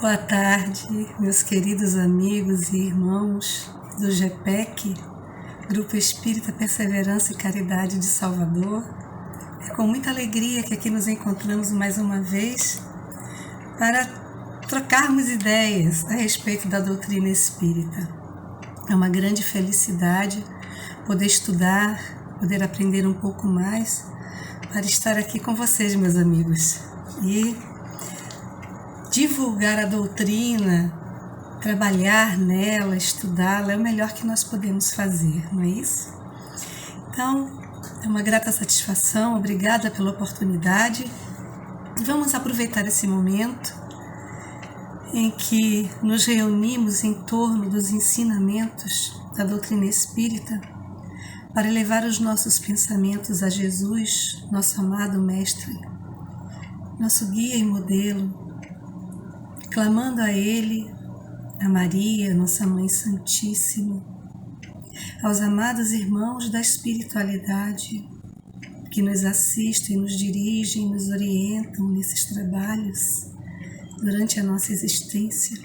Boa tarde, meus queridos amigos e irmãos do GPEC, Grupo Espírita Perseverança e Caridade de Salvador. É com muita alegria que aqui nos encontramos mais uma vez para trocarmos ideias a respeito da doutrina espírita. É uma grande felicidade poder estudar, poder aprender um pouco mais, para estar aqui com vocês, meus amigos, e divulgar a doutrina, trabalhar nela, estudá-la, é o melhor que nós podemos fazer, não é isso? Então, é uma grata satisfação, obrigada pela oportunidade. Vamos aproveitar esse momento em que nos reunimos em torno dos ensinamentos da doutrina espírita para levar os nossos pensamentos a Jesus, nosso amado Mestre, nosso guia e modelo, clamando a Ele, a Maria, nossa Mãe Santíssima, aos amados irmãos da espiritualidade que nos assistem, nos dirigem, nos orientam nesses trabalhos durante a nossa existência,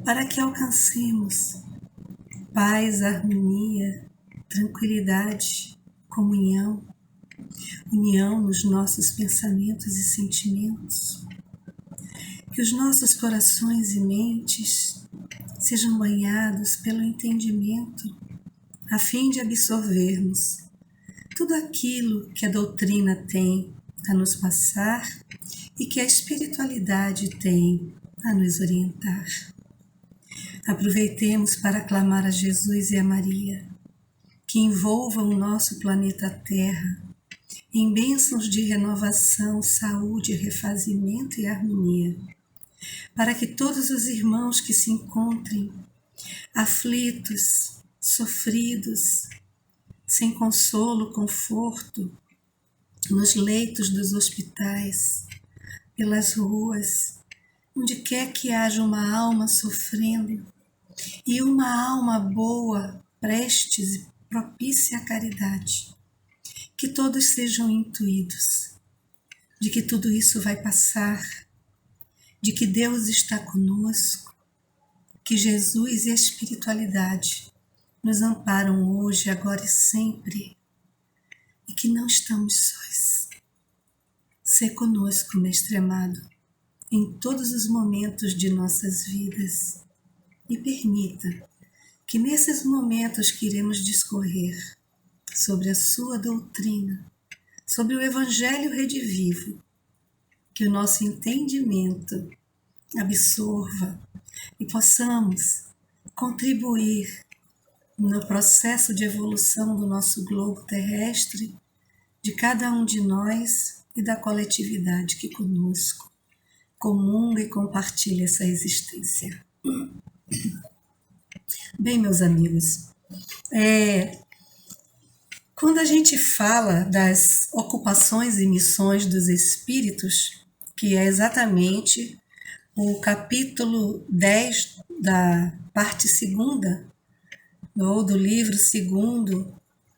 para que alcancemos paz, harmonia, tranquilidade, comunhão, união nos nossos pensamentos e sentimentos. Que os nossos corações e mentes sejam banhados pelo entendimento, a fim de absorvermos tudo aquilo que a doutrina tem a nos passar e que a espiritualidade tem a nos orientar. Aproveitemos para clamar a Jesus e a Maria, que envolvam o nosso planeta Terra em bênçãos de renovação, saúde, refazimento e harmonia, para que todos os irmãos que se encontrem aflitos, sofridos, sem consolo, conforto, nos leitos dos hospitais, pelas ruas, onde quer que haja uma alma sofrendo e uma alma boa, prestes e propícia à caridade, que todos sejam intuídos de que tudo isso vai passar, de que Deus está conosco, que Jesus e a espiritualidade nos amparam hoje, agora e sempre, e que não estamos sós. Sê conosco, Mestre amado, em todos os momentos de nossas vidas, e permita que nesses momentos que iremos discorrer sobre a sua doutrina, sobre o Evangelho redivivo, que o nosso entendimento absorva e possamos contribuir no processo de evolução do nosso globo terrestre, de cada um de nós e da coletividade que conosco comunga e compartilha essa existência. Bem, meus amigos, quando a gente fala das ocupações e missões dos espíritos, que é exatamente o capítulo 10 da parte 2ª, ou do livro 2º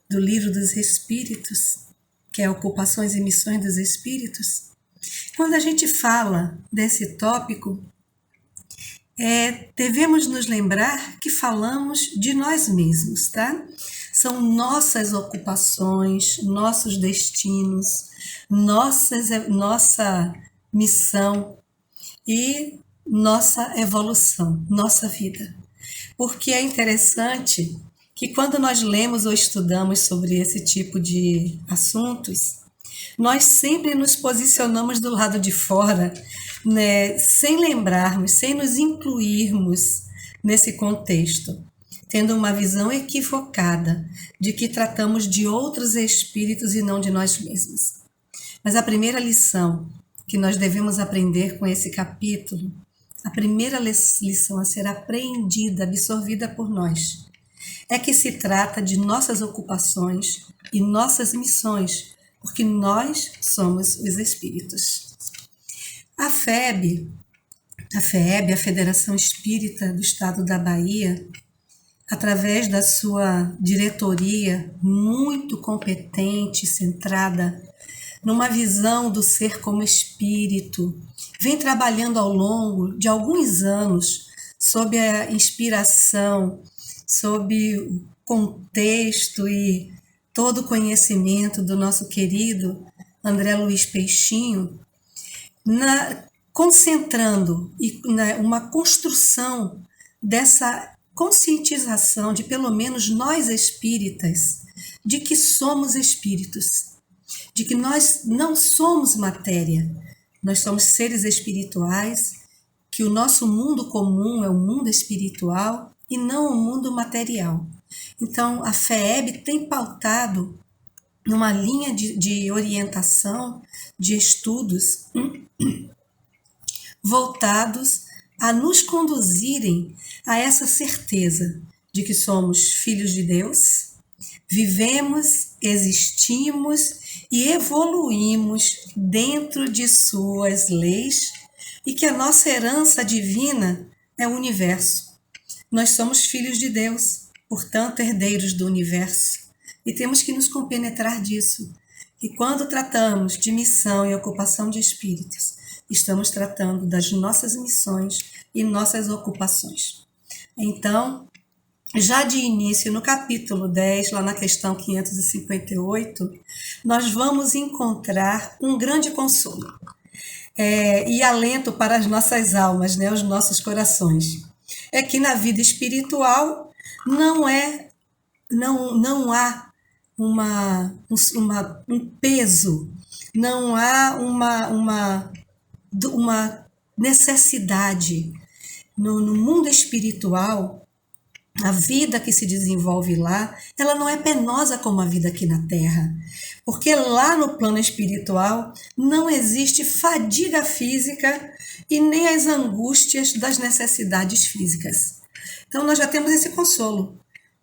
do Livro dos Espíritos, que é Ocupações e Missões dos Espíritos, quando a gente fala desse tópico, devemos nos lembrar que falamos de nós mesmos, tá? São nossas ocupações, nossos destinos, nossa missão e nossa evolução, nossa vida. Porque é interessante que quando nós lemos ou estudamos sobre esse tipo de assuntos, nós sempre nos posicionamos do lado de fora, né, sem lembrarmos, sem nos incluirmos nesse contexto, tendo uma visão equivocada de que tratamos de outros espíritos e não de nós mesmos. Mas a primeira lição que nós devemos aprender com esse capítulo, a primeira lição a ser aprendida, absorvida por nós, é que se trata de nossas ocupações e nossas missões, porque nós somos os espíritos. A FEB, a Federação Espírita do Estado da Bahia, através da sua diretoria muito competente, centrada numa visão do ser como espírito, vem trabalhando ao longo de alguns anos sob a inspiração, sob o contexto e todo o conhecimento do nosso querido André Luiz Peixinho, concentrando uma construção dessa conscientização de pelo menos nós espíritas, de que somos espíritos, de que nós não somos matéria, nós somos seres espirituais, que o nosso mundo comum é o mundo espiritual e não o mundo material. Então, a FEEB tem pautado numa linha de orientação, de estudos voltados a nos conduzirem a essa certeza de que somos filhos de Deus, vivemos, existimos e evoluímos dentro de suas leis e que a nossa herança divina é o universo. Nós somos filhos de Deus, portanto, herdeiros do universo, e temos que nos compenetrar disso. E quando tratamos de missão e ocupação de espíritos, estamos tratando das nossas missões e nossas ocupações. Então, já de início, no capítulo 10, lá na questão 558, nós vamos encontrar um grande consolo e alento para as nossas almas, né, os nossos corações. É que na vida espiritual não há um peso, não há uma necessidade. No mundo espiritual, a vida que se desenvolve lá, ela não é penosa como a vida aqui na Terra. Porque lá no plano espiritual não existe fadiga física e nem as angústias das necessidades físicas. Então nós já temos esse consolo,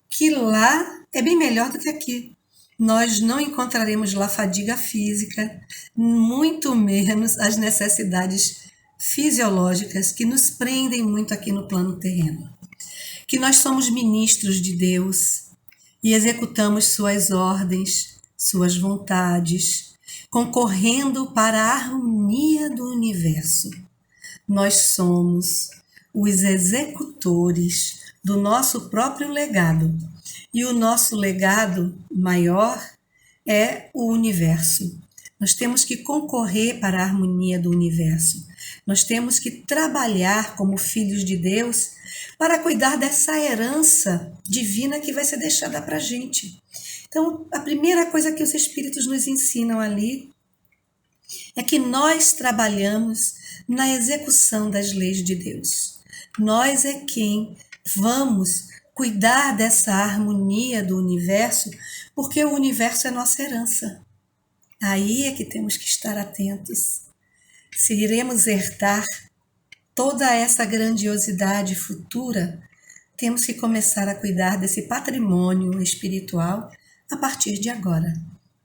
que lá é bem melhor do que aqui. Nós não encontraremos lá fadiga física, muito menos as necessidades fisiológicas que nos prendem muito aqui no plano terreno. Que nós somos ministros de Deus e executamos suas ordens, suas vontades, concorrendo para a harmonia do universo. Nós somos os executores do nosso próprio legado, e o nosso legado maior é o universo. Nós temos que concorrer para a harmonia do universo. Nós temos que trabalhar como filhos de Deus para cuidar dessa herança divina que vai ser deixada para a gente. Então, a primeira coisa que os Espíritos nos ensinam ali é que nós trabalhamos na execução das leis de Deus. Nós é quem vamos cuidar dessa harmonia do universo, porque o universo é nossa herança. Aí é que temos que estar atentos. Se iremos herdar toda essa grandiosidade futura, temos que começar a cuidar desse patrimônio espiritual a partir de agora.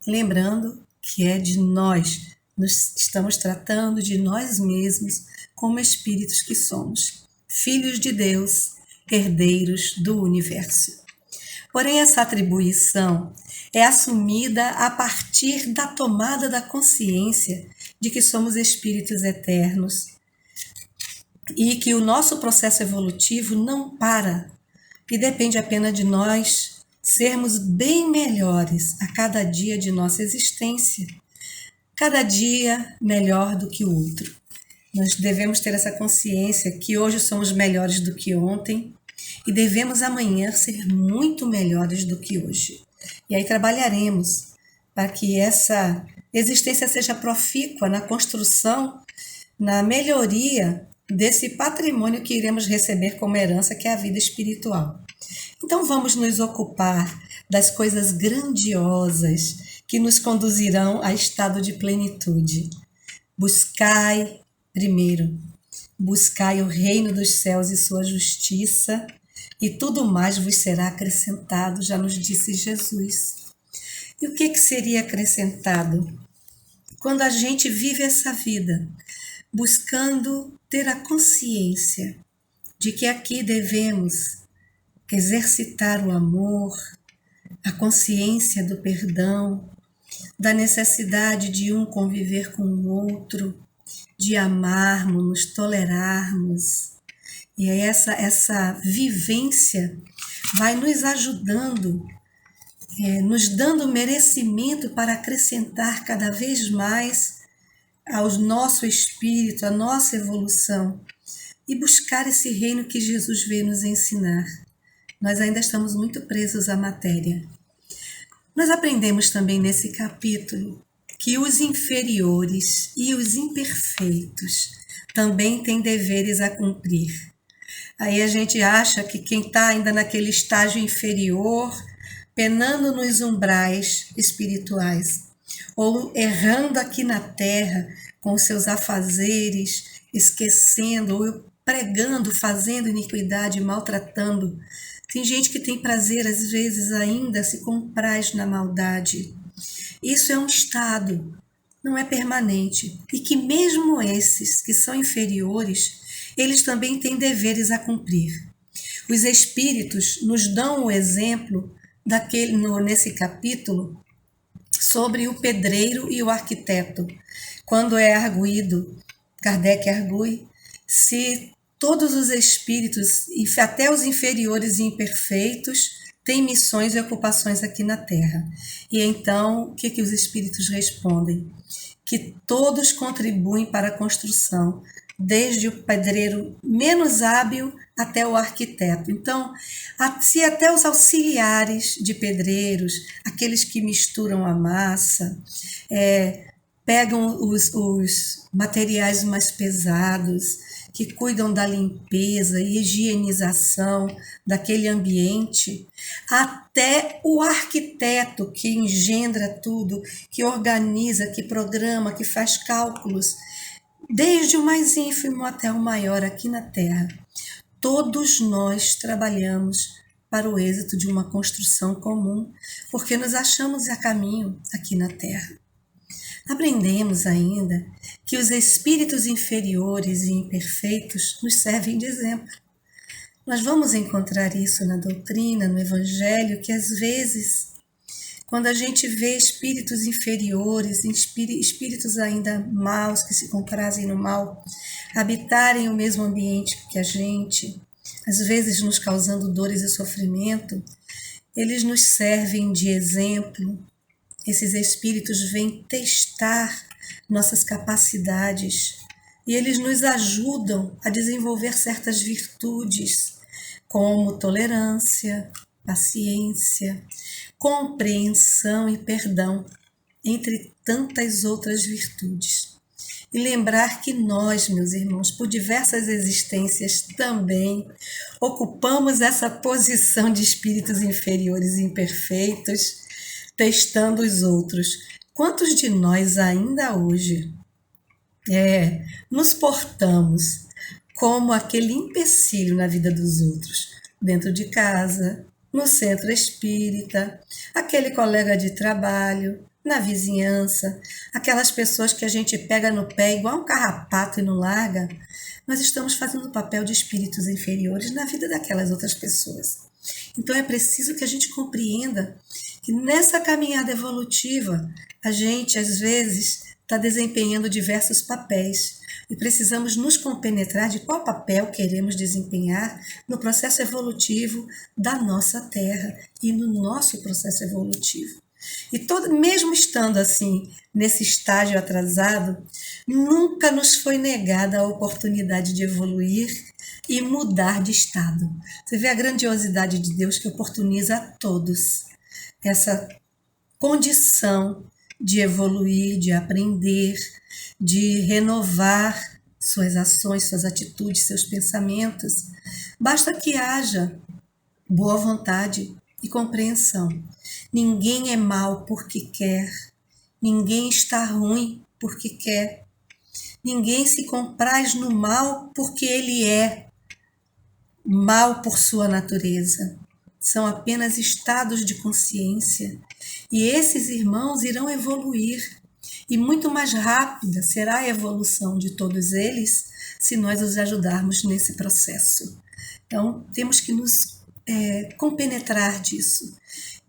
Lembrando que é de nós, nos estamos tratando de nós mesmos como espíritos que somos, filhos de Deus, herdeiros do universo. Porém, essa atribuição é assumida a partir da tomada da consciência de que somos espíritos eternos e que o nosso processo evolutivo não para e depende apenas de nós sermos bem melhores a cada dia de nossa existência, cada dia melhor do que o outro. Nós devemos ter essa consciência que hoje somos melhores do que ontem e devemos amanhã ser muito melhores do que hoje. E aí trabalharemos para que essa existência seja profícua na construção, na melhoria desse patrimônio que iremos receber como herança, que é a vida espiritual. Então vamos nos ocupar das coisas grandiosas que nos conduzirão a estado de plenitude. Buscai, primeiro, buscai o reino dos céus e sua justiça, e tudo mais vos será acrescentado, já nos disse Jesus. E o que seria acrescentado? Quando a gente vive essa vida, buscando ter a consciência de que aqui devemos exercitar o amor, a consciência do perdão, da necessidade de um conviver com o outro, de amarmos, nos tolerarmos. E aí essa vivência vai nos ajudando, nos dando merecimento para acrescentar cada vez mais ao nosso espírito, à nossa evolução e buscar esse reino que Jesus veio nos ensinar. Nós ainda estamos muito presos à matéria. Nós aprendemos também nesse capítulo que os inferiores e os imperfeitos também têm deveres a cumprir. Aí a gente acha que quem está ainda naquele estágio inferior, penando nos umbrais espirituais, ou errando aqui na terra com os seus afazeres, esquecendo, ou pregando, fazendo iniquidade, maltratando. Tem gente que tem prazer, às vezes, ainda se compraz na maldade. Isso é um estado, não é permanente. E que mesmo esses que são inferiores, eles também têm deveres a cumprir. Os espíritos nos dão o exemplo nesse capítulo sobre o pedreiro e o arquiteto. Quando é arguído, Kardec argue, se todos os espíritos, e até os inferiores e imperfeitos, têm missões e ocupações aqui na Terra. E então, o que os espíritos respondem? Que todos contribuem para a construção, desde o pedreiro menos hábil até o arquiteto. Então, se até os auxiliares de pedreiros, aqueles que misturam a massa, pegam os materiais mais pesados, que cuidam da limpeza e higienização daquele ambiente, até o arquiteto que engendra tudo, que organiza, que programa, que faz cálculos, desde o mais ínfimo até o maior aqui na Terra. Todos nós trabalhamos para o êxito de uma construção comum, porque nos achamos a caminho aqui na Terra. Aprendemos ainda que os espíritos inferiores e imperfeitos nos servem de exemplo. Nós vamos encontrar isso na doutrina, no Evangelho, que às vezes, quando a gente vê espíritos inferiores, espíritos ainda maus, que se comprazem no mal, habitarem o mesmo ambiente que a gente, às vezes nos causando dores e sofrimento, eles nos servem de exemplo. Esses espíritos vêm testar nossas capacidades e eles nos ajudam a desenvolver certas virtudes, como tolerância, paciência, compreensão e perdão, entre tantas outras virtudes. E lembrar que nós, meus irmãos, por diversas existências também ocupamos essa posição de espíritos inferiores e imperfeitos, testando os outros. Quantos de nós ainda hoje nos portamos como aquele empecilho na vida dos outros, dentro de casa, no centro espírita, aquele colega de trabalho, na vizinhança, aquelas pessoas que a gente pega no pé igual um carrapato e não larga? Nós estamos fazendo o papel de espíritos inferiores na vida daquelas outras pessoas. Então é preciso que a gente compreenda que nessa caminhada evolutiva a gente às vezes está desempenhando diversos papéis e precisamos nos compenetrar de qual papel queremos desempenhar no processo evolutivo da nossa Terra e no nosso processo evolutivo. E mesmo estando assim, nesse estágio atrasado, nunca nos foi negada a oportunidade de evoluir e mudar de estado. Você vê a grandiosidade de Deus que oportuniza a todos essa condição de evoluir, de aprender, de renovar suas ações, suas atitudes, seus pensamentos. Basta que haja boa vontade e compreensão. Ninguém é mal porque quer, ninguém está ruim porque quer, ninguém se compraz no mal porque ele é mal por sua natureza. São apenas estados de consciência e esses irmãos irão evoluir e muito mais rápida será a evolução de todos eles se nós os ajudarmos nesse processo. Então, temos que nos compenetrar disso.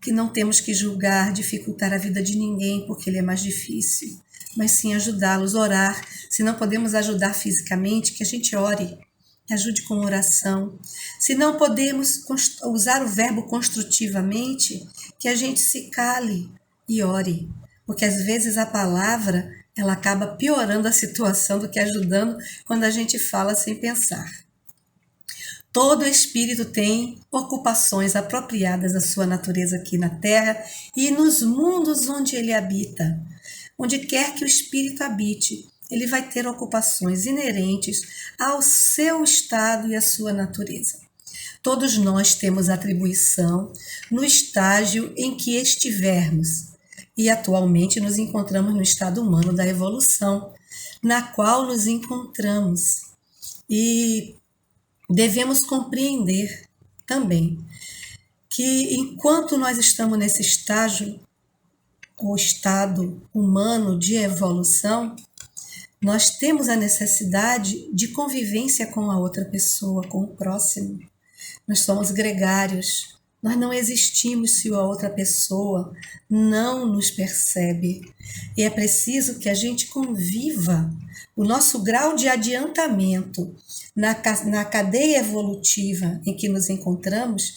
que não temos que julgar, dificultar a vida de ninguém porque ele é mais difícil, mas sim ajudá-los, orar. Se não podemos ajudar fisicamente, que a gente ore, ajude com oração. Se não podemos usar o verbo construtivamente, que a gente se cale e ore, porque às vezes a palavra ela acaba piorando a situação do que ajudando quando a gente fala sem pensar. Todo espírito tem ocupações apropriadas à sua natureza aqui na Terra e nos mundos onde ele habita. Onde quer que o espírito habite, ele vai ter ocupações inerentes ao seu estado e à sua natureza. Todos nós temos atribuição no estágio em que estivermos, e atualmente nos encontramos no estado humano da evolução, na qual nos encontramos. E devemos compreender também que enquanto nós estamos nesse estágio, o estado humano de evolução, nós temos a necessidade de convivência com a outra pessoa, com o próximo. Nós somos gregários, nós não existimos se a outra pessoa não nos percebe. E é preciso que a gente conviva. O nosso grau de adiantamento na cadeia evolutiva em que nos encontramos,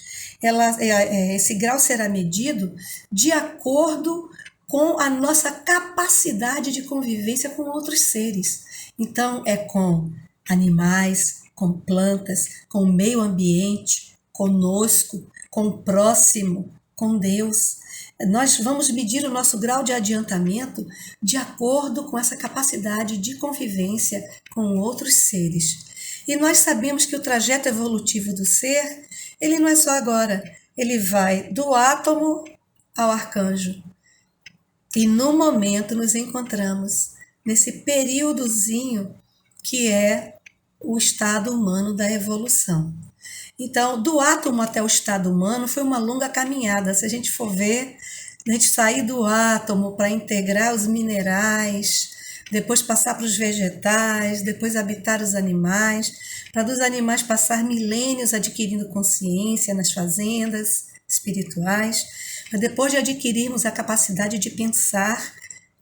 esse grau será medido de acordo com a nossa capacidade de convivência com outros seres. Então, é com animais, com plantas, com o meio ambiente, conosco, com o próximo, com Deus. Nós vamos medir o nosso grau de adiantamento de acordo com essa capacidade de convivência com outros seres. E nós sabemos que o trajeto evolutivo do ser, ele não é só agora, ele vai do átomo ao arcanjo. E no momento nos encontramos nesse períodozinho que é o estado humano da evolução. Então, do átomo até o estado humano foi uma longa caminhada. Se a gente for ver, a gente sair do átomo para integrar os minerais, depois passar para os vegetais, depois habitar os animais, para dos animais passar milênios adquirindo consciência nas fazendas espirituais, para depois de adquirirmos a capacidade de pensar,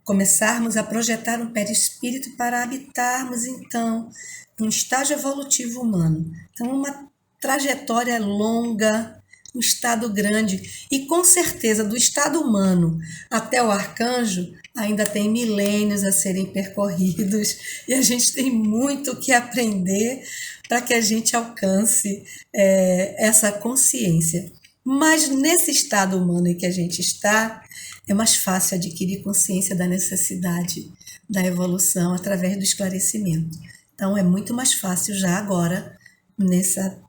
começarmos a projetar um perispírito para habitarmos, então, um estágio evolutivo humano. Então, uma trajetória longa, um estado grande. E, com certeza, do estado humano até o arcanjo, ainda tem milênios a serem percorridos e a gente tem muito que aprender para que a gente alcance essa consciência. Mas nesse estado humano em que a gente está, é mais fácil adquirir consciência da necessidade da evolução através do esclarecimento. Então, é muito mais fácil já agora, nessa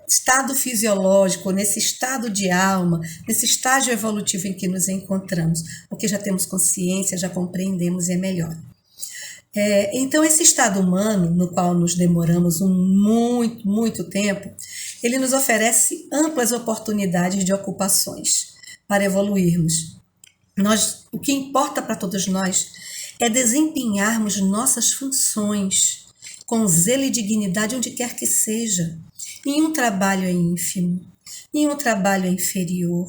estado fisiológico, nesse estado de alma, nesse estágio evolutivo em que nos encontramos, porque já temos consciência, já compreendemos e é melhor. Então, esse estado humano, no qual nos demoramos muito tempo, ele nos oferece amplas oportunidades de ocupações para evoluirmos. O que importa para todos nós é desempenharmos nossas funções com zelo e dignidade onde quer que seja. Nenhum trabalho é ínfimo, nenhum trabalho é inferior.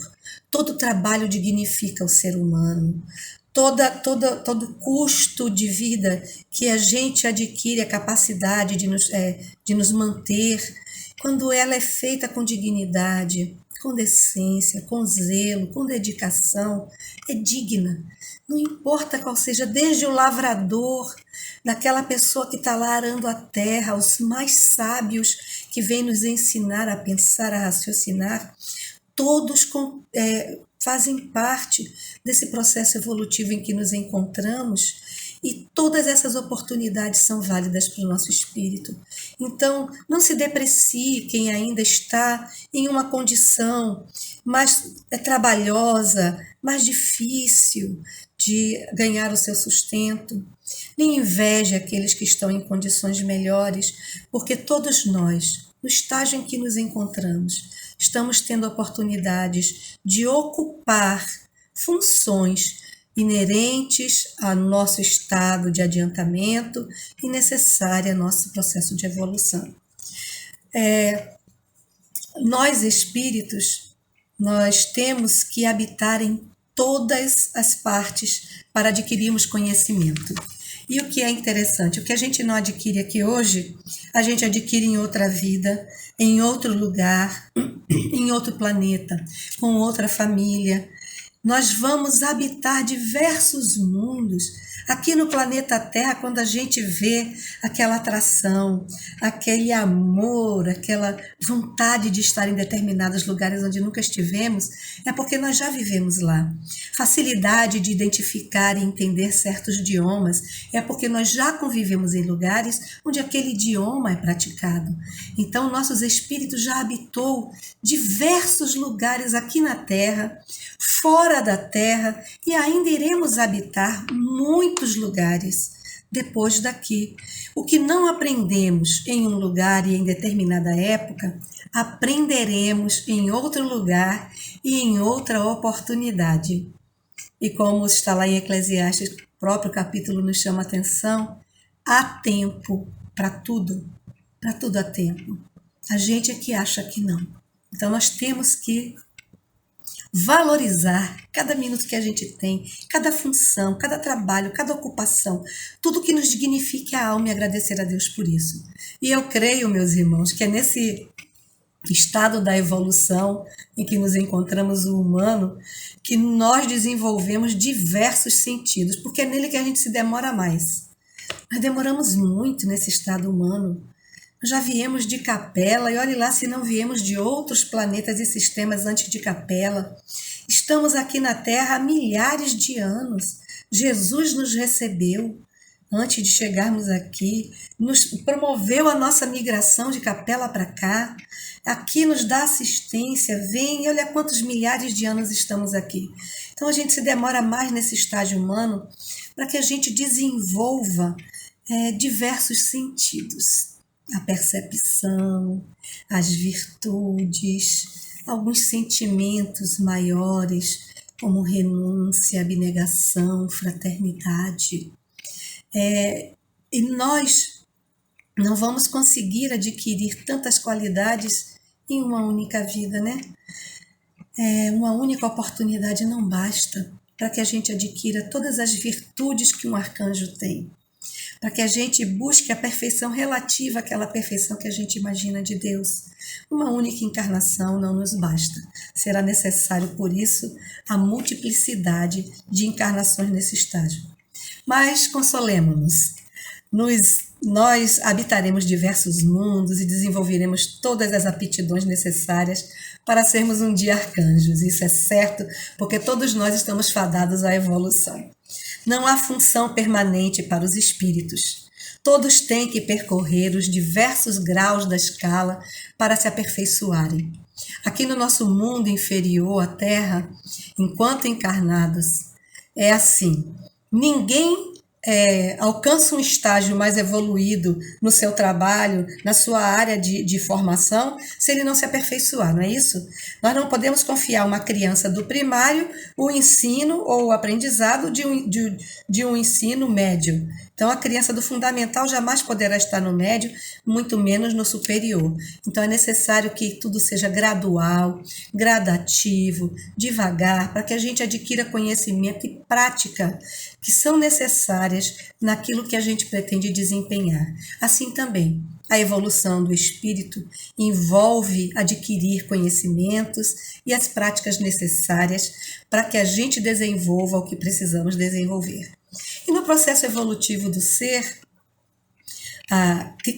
Todo trabalho dignifica o ser humano. Todo custo de vida que a gente adquire a capacidade de nos manter, quando ela é feita com dignidade, com decência, com zelo, com dedicação, é digna. Não importa qual seja, desde o lavrador, daquela pessoa que está lá arando a terra, os mais sábios que vêm nos ensinar a pensar, a raciocinar, todos fazem parte desse processo evolutivo em que nos encontramos e todas essas oportunidades são válidas para o nosso espírito. Então, não se deprecie quem ainda está em uma condição mais trabalhosa, mais difícil de ganhar o seu sustento. Nem inveje aqueles que estão em condições melhores, porque todos nós, no estágio em que nos encontramos, estamos tendo oportunidades de ocupar funções inerentes ao nosso estado de adiantamento e necessária ao nosso processo de evolução. Nós espíritos, nós temos que habitar em todas as partes para adquirirmos conhecimento. E o que é interessante, o que a gente não adquire aqui hoje, a gente adquire em outra vida, em outro lugar, em outro planeta, com outra família. Nós vamos habitar diversos mundos. Aqui no planeta Terra, quando a gente vê aquela atração, aquele amor, aquela vontade de estar em determinados lugares onde nunca estivemos, é porque nós já vivemos lá. Facilidade de identificar e entender certos idiomas é porque nós já convivemos em lugares onde aquele idioma é praticado. Então, nossos espíritos já habitou diversos lugares aqui na Terra, fora da Terra, e ainda iremos habitar muitos lugares depois daqui. O que não aprendemos em um lugar e em determinada época, aprenderemos em outro lugar e em outra oportunidade. E como está lá em Eclesiastes, o próprio capítulo nos chama a atenção, há tempo para tudo há tempo. A gente é que acha que não. Então nós temos que valorizar cada minuto que a gente tem, cada função, cada trabalho, cada ocupação, tudo que nos dignifique a alma e agradecer a Deus por isso. E eu creio, meus irmãos, que é nesse estado da evolução em que nos encontramos o humano, que nós desenvolvemos diversos sentidos, porque é nele que a gente se demora mais. Nós demoramos muito nesse estado humano. Já viemos de Capela, e olhe lá se não viemos de outros planetas e sistemas antes de Capela. Estamos aqui na Terra há milhares de anos. Jesus nos recebeu antes de chegarmos aqui, nos promoveu a nossa migração de Capela para cá, aqui nos dá assistência, vem, olha quantos milhares de anos estamos aqui. Então a gente se demora mais nesse estágio humano para que a gente desenvolva diversos sentidos. A percepção, as virtudes, alguns sentimentos maiores, como renúncia, abnegação, fraternidade. E nós não vamos conseguir adquirir tantas qualidades em uma única vida, né? Uma única oportunidade não basta para que a gente adquira todas as virtudes que um arcanjo tem, para que a gente busque a perfeição relativa àquela perfeição que a gente imagina de Deus. Uma única encarnação não nos basta. Será necessário, por isso, a multiplicidade de encarnações nesse estágio. Mas consolemo-nos. Nós habitaremos diversos mundos e desenvolveremos todas as aptidões necessárias para sermos um dia arcanjos. Isso é certo, porque todos nós estamos fadados à evolução. Não há função permanente para os espíritos. Todos têm que percorrer os diversos graus da escala para se aperfeiçoarem. Aqui no nosso mundo inferior, a Terra, enquanto encarnados, é assim. Ninguém alcança um estágio mais evoluído no seu trabalho, na sua área de formação, se ele não se aperfeiçoar, não é isso? Nós não podemos confiar uma criança do primário o ensino ou o aprendizado de um ensino médio. Então, a criança do fundamental jamais poderá estar no médio, muito menos no superior. Então, é necessário que tudo seja gradual, gradativo, devagar, para que a gente adquira conhecimento e prática que são necessárias naquilo que a gente pretende desempenhar. Assim também, a evolução do espírito envolve adquirir conhecimentos e as práticas necessárias para que a gente desenvolva o que precisamos desenvolver. E no processo evolutivo do ser,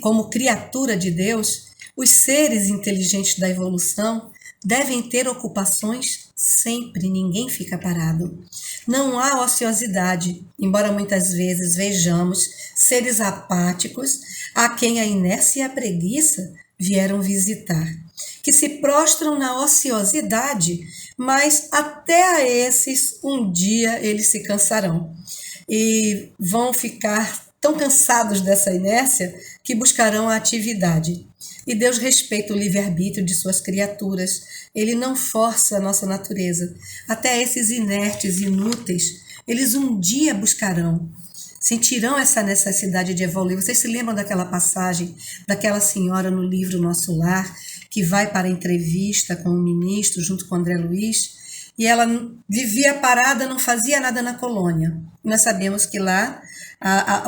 como criatura de Deus, os seres inteligentes da evolução devem ter ocupações sempre, ninguém fica parado. Não há ociosidade, embora muitas vezes vejamos seres apáticos a quem a inércia e a preguiça vieram visitar, que se prostram na ociosidade, mas até a esses um dia eles se cansarão e vão ficar tão cansados dessa inércia que buscarão a atividade. E Deus respeita o livre-arbítrio de suas criaturas. Ele não força a nossa natureza. Até esses inertes, inúteis, eles um dia buscarão, sentirão essa necessidade de evoluir. Vocês se lembram daquela passagem daquela senhora no livro Nosso Lar, que vai para a entrevista com o ministro, junto com o André Luiz, e ela vivia parada, não fazia nada na colônia. Nós sabemos que lá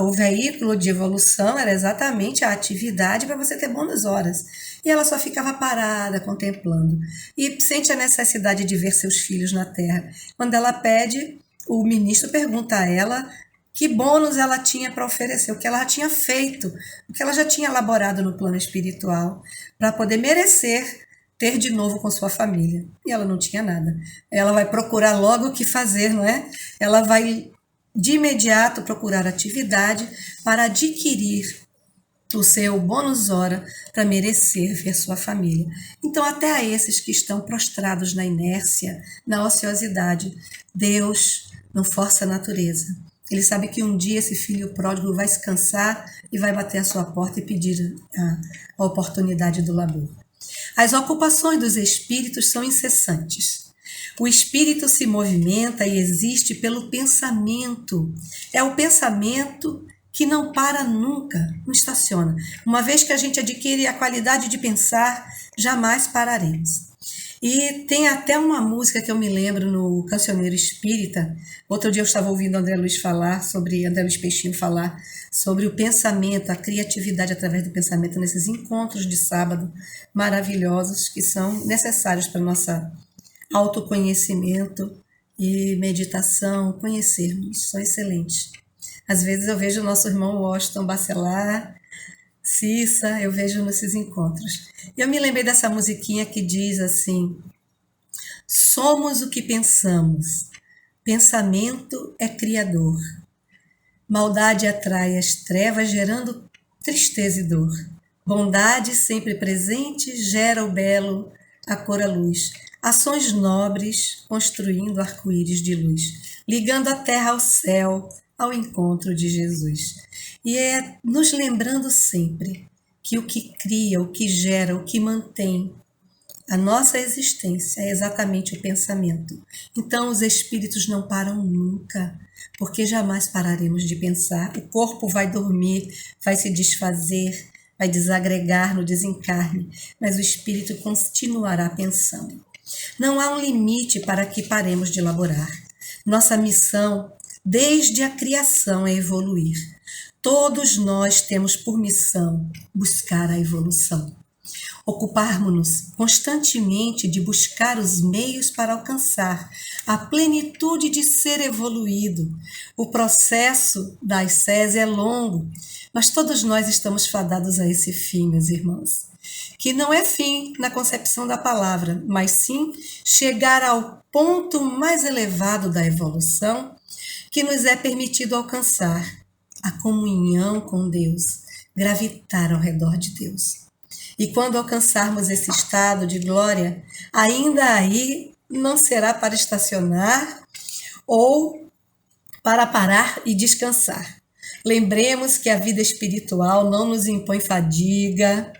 o veículo de evolução era exatamente a atividade para você ter boas horas. E ela só ficava parada, contemplando. E sente a necessidade de ver seus filhos na Terra. Quando ela pede, o ministro pergunta a ela que bônus ela tinha para oferecer, o que ela já tinha feito, o que ela já tinha elaborado no plano espiritual, para poder merecer ter de novo com sua família. E ela não tinha nada. Ela vai procurar logo o que fazer, não é? Ela vai de imediato procurar atividade para adquirir o seu bônus hora para merecer ver sua família. Então, até a esses que estão prostrados na inércia, na ociosidade, Deus não força a natureza. Ele sabe que um dia esse filho pródigo vai se cansar e vai bater à sua porta e pedir a oportunidade do labor. As ocupações dos espíritos são incessantes. O espírito se movimenta e existe pelo pensamento. É o pensamento que não para nunca, não estaciona. Uma vez que a gente adquire a qualidade de pensar, jamais pararemos. E tem até uma música que eu me lembro no Cancioneiro Espírita. Outro dia eu estava ouvindo André Luiz Peixinho falar sobre o pensamento, a criatividade através do pensamento nesses encontros de sábado maravilhosos que são necessários para o nosso autoconhecimento e meditação, conhecermos, são excelentes. Às vezes eu vejo o nosso irmão Washington Bacelar, Cissa, eu vejo nesses encontros. E eu me lembrei dessa musiquinha que diz assim: somos o que pensamos, pensamento é criador, maldade atrai as trevas gerando tristeza e dor, bondade sempre presente gera o belo, a cor, a luz, ações nobres construindo arco-íris de luz, ligando a terra ao céu, ao encontro de Jesus. E é nos lembrando sempre que o que cria, o que gera, o que mantém a nossa existência é exatamente o pensamento. Então os espíritos não param nunca, porque jamais pararemos de pensar. O corpo vai dormir, vai se desfazer, vai desagregar no desencarne, mas o espírito continuará pensando. Não há um limite para que paremos de elaborar. Nossa missão, desde a criação, é evoluir. Todos nós temos por missão buscar a evolução. Ocuparmos-nos constantemente de buscar os meios para alcançar a plenitude de ser evoluído. O processo da ascese é longo, mas todos nós estamos fadados a esse fim, meus irmãos. Que não é fim na concepção da palavra, mas sim chegar ao ponto mais elevado da evolução que nos é permitido alcançar, a comunhão com Deus, gravitar ao redor de Deus. E quando alcançarmos esse estado de glória, ainda aí não será para estacionar ou para parar e descansar. Lembremos que a vida espiritual não nos impõe fadiga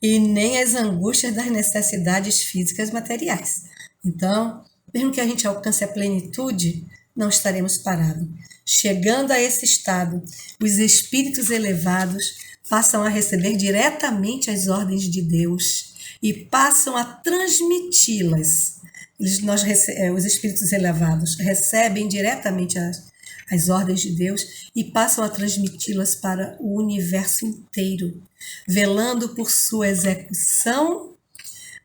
e nem as angústias das necessidades físicas materiais. Então, mesmo que a gente alcance a plenitude, não estaremos parados. Chegando a esse estado, os espíritos elevados passam a receber diretamente as ordens de Deus e passam a transmiti-las. Os espíritos elevados recebem diretamente as ordens de Deus e passam a transmiti-las para o universo inteiro, velando por sua execução,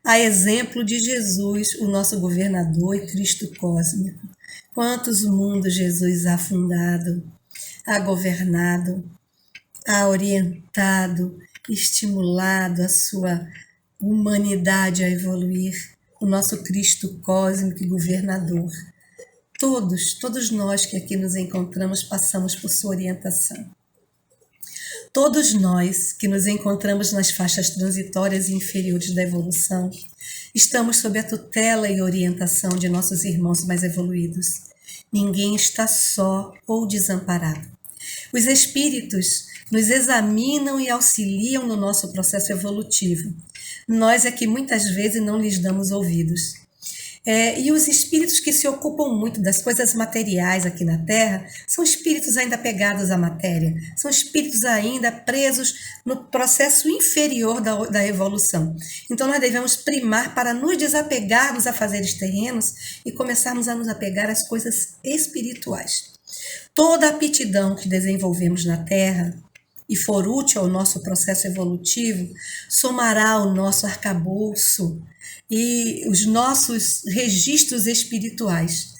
a exemplo de Jesus, o nosso governador e Cristo cósmico. Quantos mundos Jesus ha fundado, ha governado, ha orientado, estimulado a sua humanidade a evoluir, o nosso Cristo cósmico e governador. Todos nós que aqui nos encontramos passamos por sua orientação. Todos nós que nos encontramos nas faixas transitórias e inferiores da evolução, estamos sob a tutela e orientação de nossos irmãos mais evoluídos. Ninguém está só ou desamparado. Os espíritos nos examinam e auxiliam no nosso processo evolutivo. Nós é que muitas vezes não lhes damos ouvidos. E os espíritos que se ocupam muito das coisas materiais aqui na Terra são espíritos ainda apegados à matéria, são espíritos ainda presos no processo inferior da evolução. Então nós devemos primar para nos desapegarmos a fazeres terrenos e começarmos a nos apegar às coisas espirituais. Toda aptidão que desenvolvemos na Terra e for útil ao nosso processo evolutivo, somará ao nosso arcabouço e os nossos registros espirituais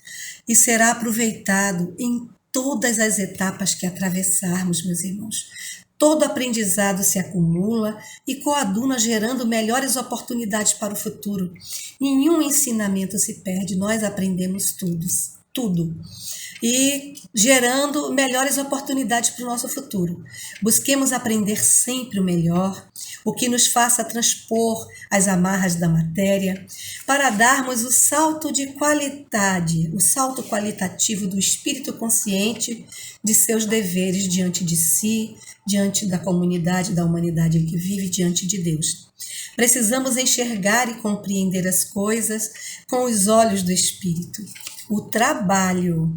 e será aproveitado em todas as etapas que atravessarmos, meus irmãos. Todo aprendizado se acumula e coaduna, gerando melhores oportunidades para o futuro. Nenhum ensinamento se perde, nós aprendemos tudo. E gerando melhores oportunidades para o nosso futuro. Busquemos aprender sempre o melhor, o que nos faça transpor as amarras da matéria, para darmos o salto de qualidade, o salto qualitativo do espírito consciente de seus deveres diante de si, diante da comunidade, da humanidade em que vive, diante de Deus. Precisamos enxergar e compreender as coisas com os olhos do espírito. O trabalho,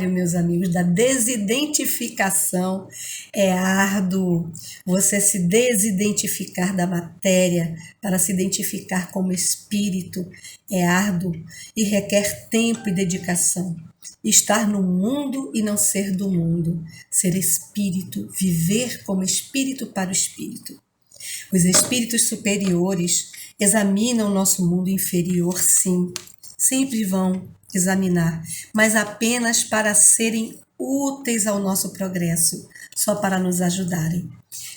meus amigos, da desidentificação é árduo. Você se desidentificar da matéria para se identificar como espírito é árduo e requer tempo e dedicação. Estar no mundo e não ser do mundo. Ser espírito, viver como espírito para o espírito. Os espíritos superiores examinam o nosso mundo inferior, sim. Sempre vão examinar, mas apenas para serem úteis ao nosso progresso, só para nos ajudarem.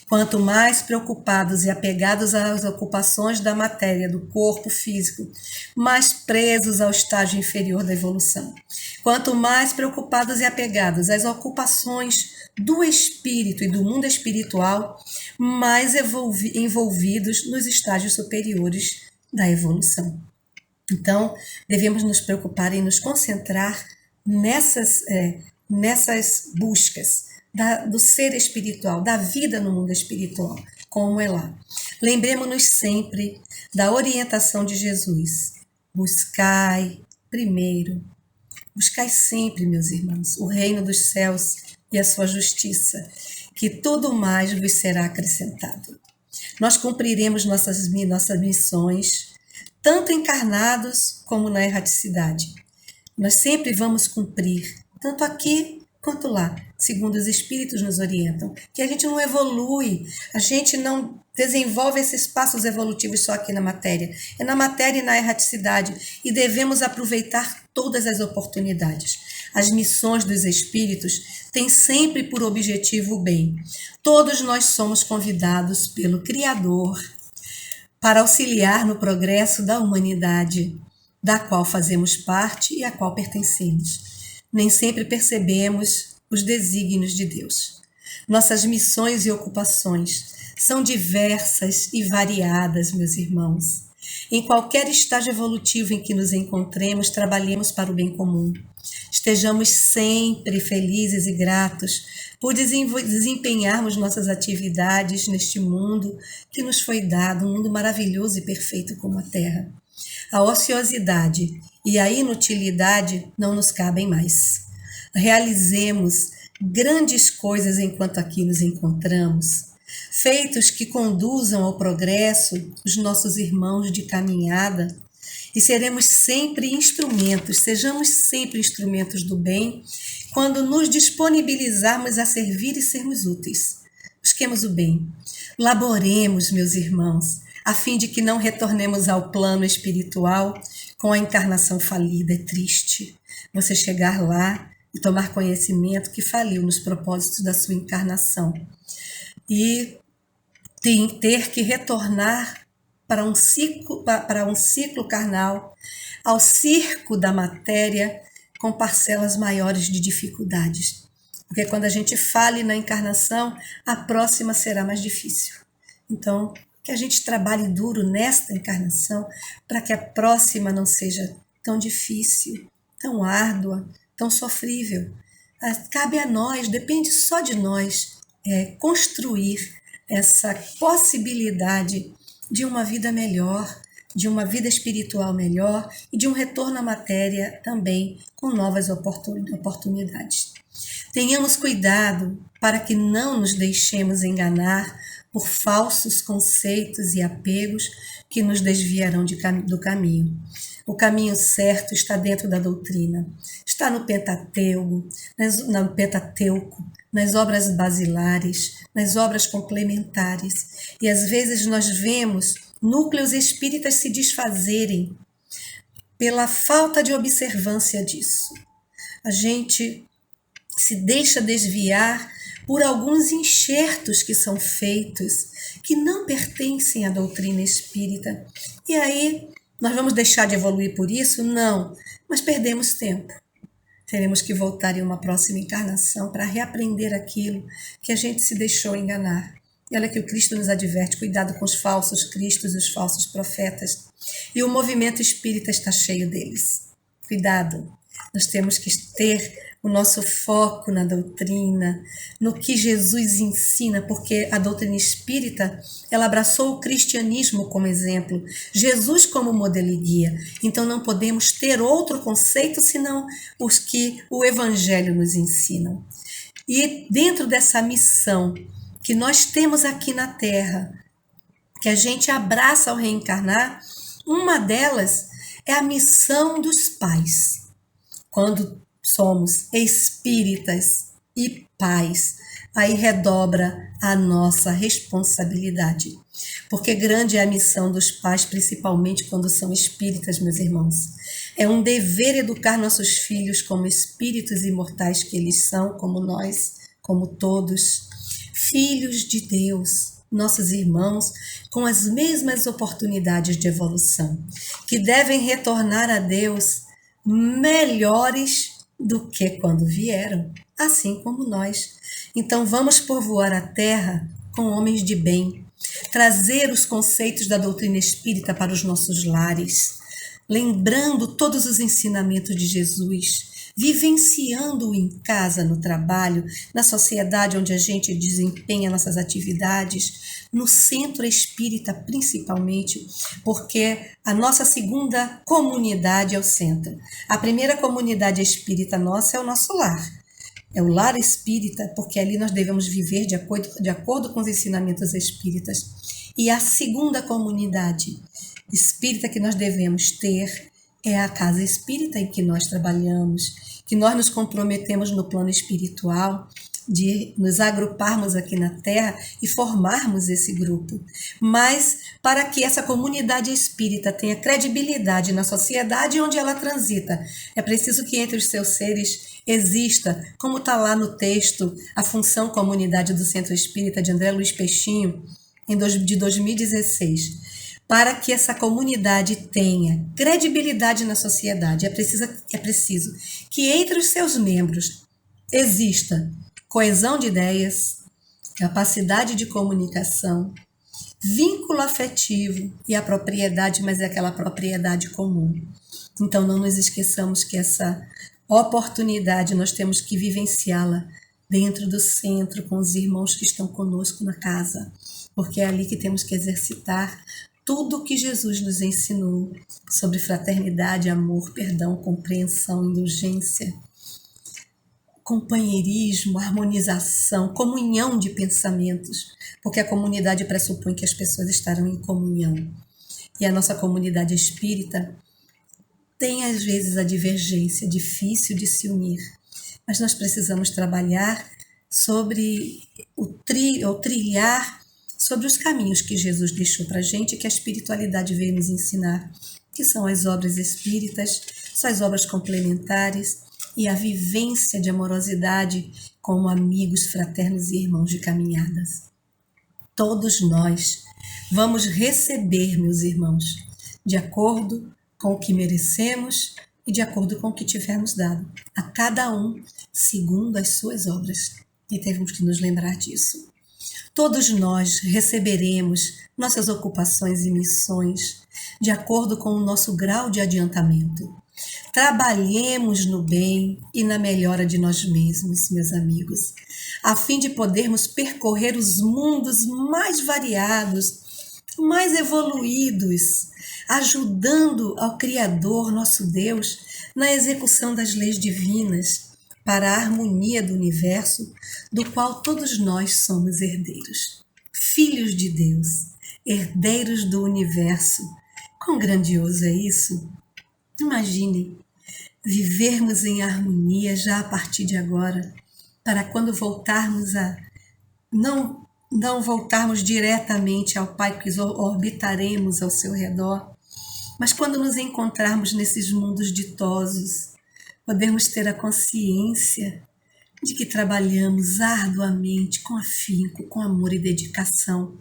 Quanto mais preocupados e apegados às ocupações da matéria, do corpo físico, mais presos ao estágio inferior da evolução. Quanto mais preocupados e apegados às ocupações do espírito e do mundo espiritual, mais envolvidos nos estágios superiores da evolução. Então, devemos nos preocupar em nos concentrar nessas buscas do ser espiritual, da vida no mundo espiritual, como é lá. Lembremos-nos sempre da orientação de Jesus. Buscai sempre, meus irmãos, o reino dos céus e a sua justiça, que tudo mais vos será acrescentado. Nós cumpriremos nossas missões, tanto encarnados como na erraticidade. Nós sempre vamos cumprir, tanto aqui quanto lá, segundo os Espíritos nos orientam, que a gente não evolui, a gente não desenvolve esses passos evolutivos só aqui na matéria, é na matéria e na erraticidade, e devemos aproveitar todas as oportunidades. As missões dos Espíritos têm sempre por objetivo o bem. Todos nós somos convidados pelo Criador para auxiliar no progresso da humanidade, da qual fazemos parte e à qual pertencemos. Nem sempre percebemos os desígnios de Deus. Nossas missões e ocupações são diversas e variadas, meus irmãos. Em qualquer estágio evolutivo em que nos encontremos, trabalhemos para o bem comum. Estejamos sempre felizes e gratos por desempenharmos nossas atividades neste mundo que nos foi dado, um mundo maravilhoso e perfeito como a Terra. A ociosidade e a inutilidade não nos cabem mais. Realizemos grandes coisas enquanto aqui nos encontramos, feitos que conduzam ao progresso os nossos irmãos de caminhada, e sejamos sempre instrumentos do bem, quando nos disponibilizarmos a servir e sermos úteis. Busquemos o bem. Laboremos, meus irmãos, a fim de que não retornemos ao plano espiritual com a encarnação falida. É triste você chegar lá e tomar conhecimento que faliu nos propósitos da sua encarnação e ter que retornar para um ciclo carnal, ao circo da matéria, com parcelas maiores de dificuldades. Porque quando a gente fale na encarnação, a próxima será mais difícil. Então, que a gente trabalhe duro nesta encarnação para que a próxima não seja tão difícil, tão árdua, tão sofrível. Cabe a nós, depende só de nós, construir essa possibilidade de uma vida melhor, de uma vida espiritual melhor e de um retorno à matéria também com novas oportunidades. Tenhamos cuidado para que não nos deixemos enganar por falsos conceitos e apegos que nos desviarão do caminho. O caminho certo está dentro da doutrina, está no Pentateuco, nas obras basilares, nas obras complementares. E às vezes nós vemos núcleos espíritas se desfazerem pela falta de observância disso. A gente se deixa desviar por alguns enxertos que são feitos, que não pertencem à doutrina espírita. E aí, nós vamos deixar de evoluir por isso? Não, mas perdemos tempo. Teremos que voltar em uma próxima encarnação para reaprender aquilo que a gente se deixou enganar. E olha que o Cristo nos adverte, cuidado com os falsos cristos e os falsos profetas. E o movimento espírita está cheio deles. Cuidado, nós temos que ter o nosso foco na doutrina, no que Jesus ensina, porque a doutrina espírita, ela abraçou o cristianismo como exemplo, Jesus como modelo e guia. Então não podemos ter outro conceito senão os que o Evangelho nos ensina. E dentro dessa missão que nós temos aqui na Terra, que a gente abraça ao reencarnar, uma delas é a missão dos pais. Quando somos espíritas e pais, aí redobra a nossa responsabilidade. Porque grande é a missão dos pais, principalmente quando são espíritas, meus irmãos. É um dever educar nossos filhos como espíritos imortais que eles são, como nós, como todos. Filhos de Deus, nossos irmãos, com as mesmas oportunidades de evolução, que devem retornar a Deus melhores do que quando vieram, assim como nós. Então vamos povoar a terra com homens de bem, trazer os conceitos da doutrina espírita para os nossos lares, lembrando todos os ensinamentos de Jesus, vivenciando-o em casa, no trabalho, na sociedade onde a gente desempenha nossas atividades, no centro espírita principalmente, porque a nossa segunda comunidade é o centro. A primeira comunidade espírita nossa é o nosso lar. É o lar espírita, porque ali nós devemos viver de acordo com os ensinamentos espíritas. E a segunda comunidade espírita que nós devemos ter é a casa espírita em que nós trabalhamos, que nós nos comprometemos no plano espiritual, de nos agruparmos aqui na Terra e formarmos esse grupo. Mas para que essa comunidade espírita tenha credibilidade na sociedade onde ela transita, é preciso que entre os seus seres exista, como está lá no texto, a função comunidade do Centro Espírita de André Luiz Peixinho, de 2016. Para que essa comunidade tenha credibilidade na sociedade, é preciso que entre os seus membros exista coesão de ideias, capacidade de comunicação, vínculo afetivo e a propriedade, mas é aquela propriedade comum. Então não nos esqueçamos que essa oportunidade nós temos que vivenciá-la dentro do centro, com os irmãos que estão conosco na casa, porque é ali que temos que exercitar tudo o que Jesus nos ensinou sobre fraternidade, amor, perdão, compreensão, indulgência, companheirismo, harmonização, comunhão de pensamentos, porque a comunidade pressupõe que as pessoas estarão em comunhão. E a nossa comunidade espírita tem às vezes a divergência, difícil de se unir, mas nós precisamos trabalhar sobre trilhar sobre os caminhos que Jesus deixou para a gente e que a espiritualidade veio nos ensinar, que são as obras espíritas, são as obras complementares e a vivência de amorosidade como amigos, fraternos e irmãos de caminhadas. Todos nós vamos receber, meus irmãos, de acordo com o que merecemos e de acordo com o que tivermos dado, a cada um segundo as suas obras. E temos que nos lembrar disso. Todos nós receberemos nossas ocupações e missões de acordo com o nosso grau de adiantamento. Trabalhemos no bem e na melhora de nós mesmos, meus amigos, a fim de podermos percorrer os mundos mais variados mais evoluídos, ajudando ao Criador, nosso Deus, na execução das leis divinas para a harmonia do universo, do qual todos nós somos herdeiros. Filhos de Deus, herdeiros do universo. Quão grandioso é isso? Imagine vivermos em harmonia já a partir de agora, para quando voltarmos a não voltarmos diretamente ao Pai, porque orbitaremos ao seu redor, mas quando nos encontrarmos nesses mundos ditosos, podemos ter a consciência de que trabalhamos arduamente, com afinco, com amor e dedicação,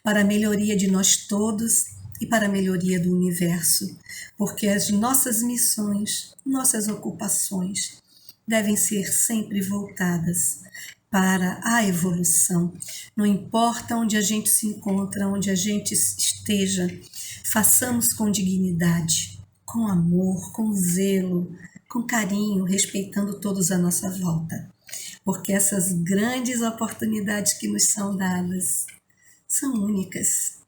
para a melhoria de nós todos e para a melhoria do universo, porque as nossas missões, nossas ocupações devem ser sempre voltadas para a evolução. Não importa onde a gente se encontra, onde a gente esteja, façamos com dignidade, com amor, com zelo, com carinho, respeitando todos à nossa volta. Porque essas grandes oportunidades que nos são dadas são únicas,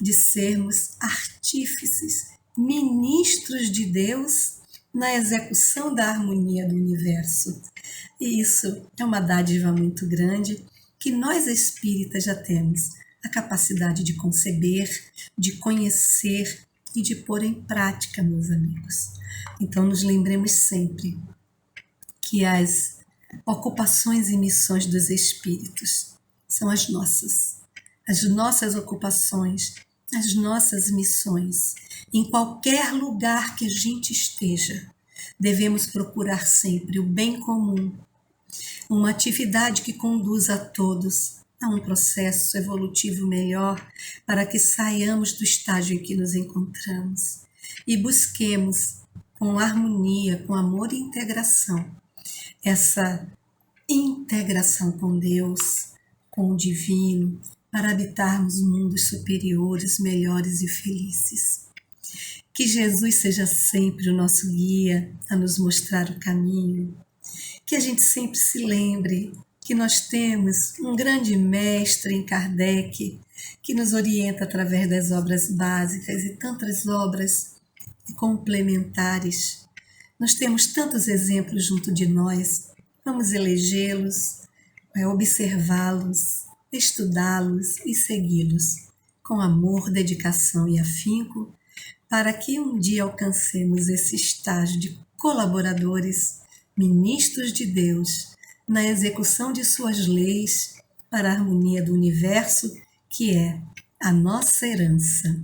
de sermos artífices, ministros de Deus na execução da harmonia do universo. E isso é uma dádiva muito grande que nós espíritas já temos a capacidade de conceber, de conhecer e de pôr em prática, meus amigos. Então nos lembremos sempre que as ocupações e missões dos espíritos são as nossas ocupações, as nossas missões. Em qualquer lugar que a gente esteja, devemos procurar sempre o bem comum, uma atividade que conduza a todos a um processo evolutivo melhor, para que saiamos do estágio em que nos encontramos e busquemos com harmonia, com amor e integração, essa integração com Deus, com o divino, para habitarmos mundos superiores, melhores e felizes. Que Jesus seja sempre o nosso guia a nos mostrar o caminho. Que a gente sempre se lembre que nós temos um grande mestre em Kardec, que nos orienta através das obras básicas e tantas obras complementares. Nós temos tantos exemplos junto de nós. Vamos elegê-los, observá-los, estudá-los e segui-los com amor, dedicação e afinco, para que um dia alcancemos esse estágio de colaboradores, ministros de Deus, na execução de suas leis para a harmonia do universo, que é a nossa herança.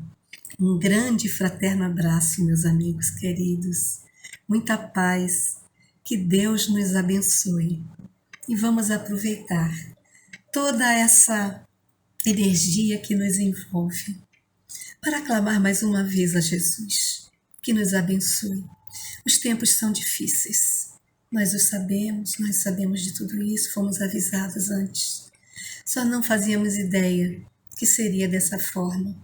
Um grande e fraterno abraço, meus amigos queridos. Muita paz, que Deus nos abençoe. E vamos aproveitar toda essa energia que nos envolve para clamar mais uma vez a Jesus, que nos abençoe. Os tempos são difíceis, nós sabemos de tudo isso, fomos avisados antes. Só não fazíamos ideia que seria dessa forma.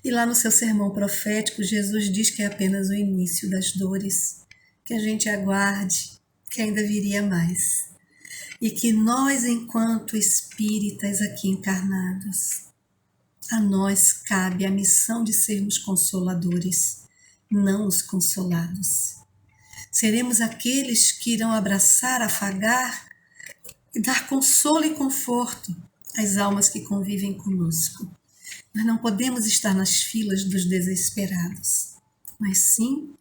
E lá no seu sermão profético, Jesus diz que é apenas o início das dores, que a gente aguarde, que ainda viria mais. E que nós, enquanto espíritas aqui encarnados, a nós cabe a missão de sermos consoladores, não os consolados. Seremos aqueles que irão abraçar, afagar e dar consolo e conforto às almas que convivem conosco. Nós não podemos estar nas filas dos desesperados, mas sim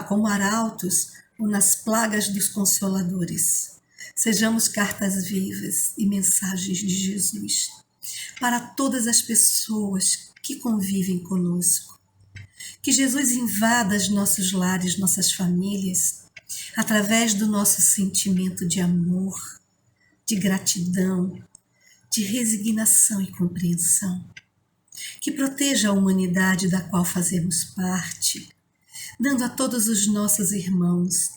como arautos ou nas plagas dos consoladores. Sejamos cartas vivas e mensagens de Jesus para todas as pessoas que convivem conosco. Que Jesus invada os nossos lares, nossas famílias, através do nosso sentimento de amor, de gratidão, de resignação e compreensão. Que proteja a humanidade da qual fazemos parte, dando a todos os nossos irmãos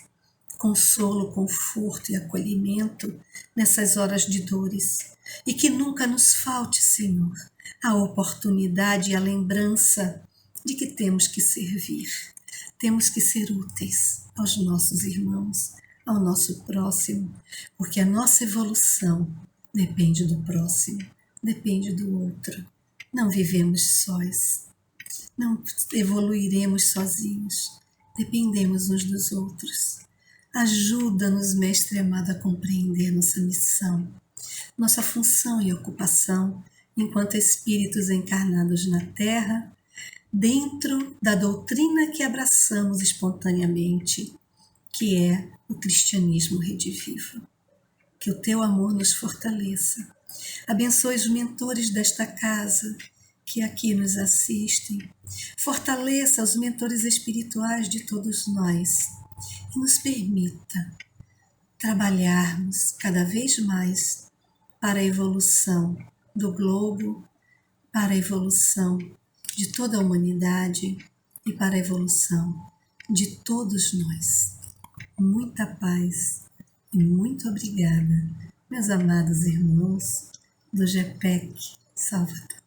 consolo, conforto e acolhimento nessas horas de dores. E que nunca nos falte, Senhor, a oportunidade e a lembrança de que temos que servir, temos que ser úteis aos nossos irmãos, ao nosso próximo, porque a nossa evolução depende do próximo. depende do outro. Não vivemos sós, não evoluiremos sozinhos, dependemos uns dos outros. Ajuda-nos, Mestre amado, a compreender nossa missão, nossa função e ocupação enquanto espíritos encarnados na Terra, dentro da doutrina que abraçamos espontaneamente, que é o cristianismo redivivo. Que o teu amor nos fortaleça. Abençoe os mentores desta casa que aqui nos assistem. Fortaleça os mentores espirituais de todos nós e nos permita trabalharmos cada vez mais para a evolução do globo, para a evolução de toda a humanidade e para a evolução de todos nós. Muita paz e muito obrigada, meus amados irmãos do GPEC Salvador.